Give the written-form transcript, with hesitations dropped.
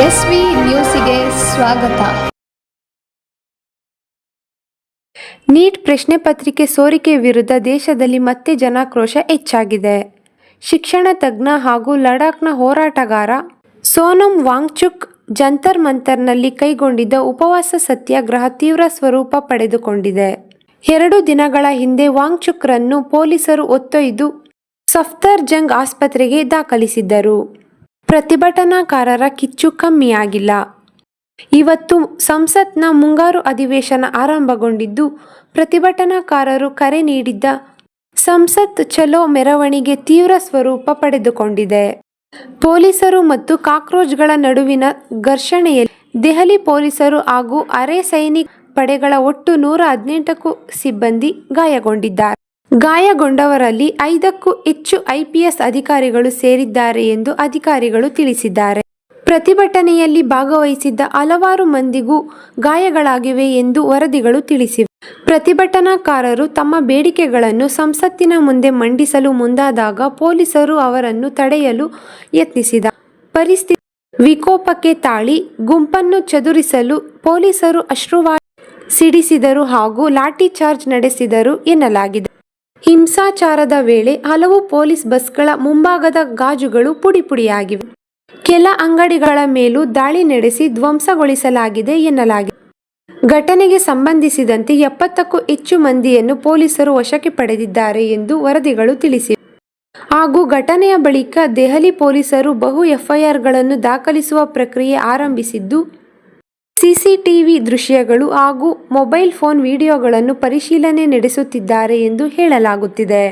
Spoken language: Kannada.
ಎಸ್ವಿ ನ್ಯೂಸಿಗೆ ಸ್ವಾಗತ. ನೀಟ್ ಪ್ರಶ್ನೆ ಪತ್ರಿಕೆ ಸೋರಿಕೆ ವಿರುದ್ಧ ದೇಶದಲ್ಲಿ ಮತ್ತೆ ಜನಾಕ್ರೋಶ ಹೆಚ್ಚಾಗಿದೆ. ಶಿಕ್ಷಣ ತಜ್ಞ ಹಾಗೂ ಲಡಾಖ್ನ ಹೋರಾಟಗಾರ ಸೋನಂ ವಾಂಗ್ಚುಕ್ ಜಂತರ್ ಮಂತರ್ನಲ್ಲಿ ಕೈಗೊಂಡಿದ್ದ ಉಪವಾಸ ಸತ್ಯಾಗ್ರಹ ತೀವ್ರ ಸ್ವರೂಪ ಪಡೆದುಕೊಂಡಿದೆ. 2 ದಿನಗಳ ಹಿಂದೆ ವಾಂಗ್ಚುಕ್ರನ್ನು ಪೊಲೀಸರು ಹೊತ್ತೊಯ್ದು ಸಫ್ದರ್ಜಂಗ್ ಆಸ್ಪತ್ರೆಗೆ ದಾಖಲಿಸಿದ್ದರು. ಪ್ರತಿಭಟನಾಕಾರರ ಕಿಚ್ಚು ಕಮ್ಮಿಯಾಗಿಲ್ಲ. ಇವತ್ತು ಸಂಸತ್ನ ಮುಂಗಾರು ಅಧಿವೇಶನ ಆರಂಭಗೊಂಡಿದ್ದು, ಪ್ರತಿಭಟನಾಕಾರರು ಕರೆ ನೀಡಿದ್ದ ಸಂಸತ್ ಚಲೋ ಮೆರವಣಿಗೆ ತೀವ್ರ ಸ್ವರೂಪ ಪಡೆದುಕೊಂಡಿದೆ. ಪೊಲೀಸರು ಮತ್ತು ಕಾಕ್ರೋಚ್ಗಳ ನಡುವಿನ ಘರ್ಷಣೆಯಲ್ಲಿ ದೆಹಲಿ ಪೊಲೀಸರು ಹಾಗೂ ಅರೆ ಸೈನಿಕ ಪಡೆಗಳ ಒಟ್ಟು 118ಕ್ಕೂ ಸಿಬ್ಬಂದಿ ಗಾಯಗೊಂಡಿದ್ದಾರೆ. ಗಾಯಗೊಂಡವರಲ್ಲಿ 5ಕ್ಕೂ ಹೆಚ್ಚು IPS ಅಧಿಕಾರಿಗಳು ಸೇರಿದ್ದಾರೆ ಎಂದು ಅಧಿಕಾರಿಗಳು ತಿಳಿಸಿದ್ದಾರೆ. ಪ್ರತಿಭಟನೆಯಲ್ಲಿ ಭಾಗವಹಿಸಿದ್ದ ಹಲವಾರು ಮಂದಿಗೂ ಗಾಯಗಳಾಗಿವೆ ಎಂದು ವರದಿಗಳು ತಿಳಿಸಿವೆ. ಪ್ರತಿಭಟನಾಕಾರರು ತಮ್ಮ ಬೇಡಿಕೆಗಳನ್ನು ಸಂಸತ್ತಿನ ಮುಂದೆ ಮಂಡಿಸಲು ಮುಂದಾದಾಗ ಪೊಲೀಸರು ಅವರನ್ನು ತಡೆಯಲು ಯತ್ನಿಸಿದ. ಪರಿಸ್ಥಿತಿ ವಿಕೋಪಕ್ಕೆ ತಾಳಿ ಗುಂಪನ್ನು ಚದುರಿಸಲು ಪೊಲೀಸರು ಅಶ್ರುವಾಯು ಸಿಡಿಸಿದರು ಹಾಗೂ ಲಾಠಿ ಚಾರ್ಜ್ ನಡೆಸಿದರು ಎನ್ನಲಾಗಿದೆ. ಹಿಂಸಾಚಾರದ ವೇಳೆ ಹಲವು ಪೊಲೀಸ್ ಬಸ್ಗಳ ಮುಂಭಾಗದ ಗಾಜುಗಳು ಪುಡಿಪುಡಿಯಾಗಿವೆ. ಕೆಲ ಅಂಗಡಿಗಳ ಮೇಲೂ ದಾಳಿ ನಡೆಸಿ ಧ್ವಂಸಗೊಳಿಸಲಾಗಿದೆ ಎನ್ನಲಾಗಿದೆ. ಘಟನೆಗೆ ಸಂಬಂಧಿಸಿದಂತೆ 70ಕ್ಕೂ ಹೆಚ್ಚು ಮಂದಿಯನ್ನು ಪೊಲೀಸರು ವಶಕ್ಕೆ ಪಡೆದಿದ್ದಾರೆ ಎಂದು ವರದಿಗಳು ತಿಳಿಸಿವೆ. ಹಾಗೂ ಘಟನೆಯ ಬಳಿಕ ದೆಹಲಿ ಪೊಲೀಸರು ಬಹು FIRಗಳನ್ನು ದಾಖಲಿಸುವ ಪ್ರಕ್ರಿಯೆ ಆರಂಭಿಸಿದ್ದು, CCTV ದೃಶ್ಯಗಳು ಹಾಗೂ ಮೊಬೈಲ್ ಫೋನ್ ವಿಡಿಯೋಗಳನ್ನು ಪರಿಶೀಲನೆ ನಡೆಸುತ್ತಿದ್ದಾರೆ ಎಂದು ಹೇಳಲಾಗುತ್ತಿದೆ.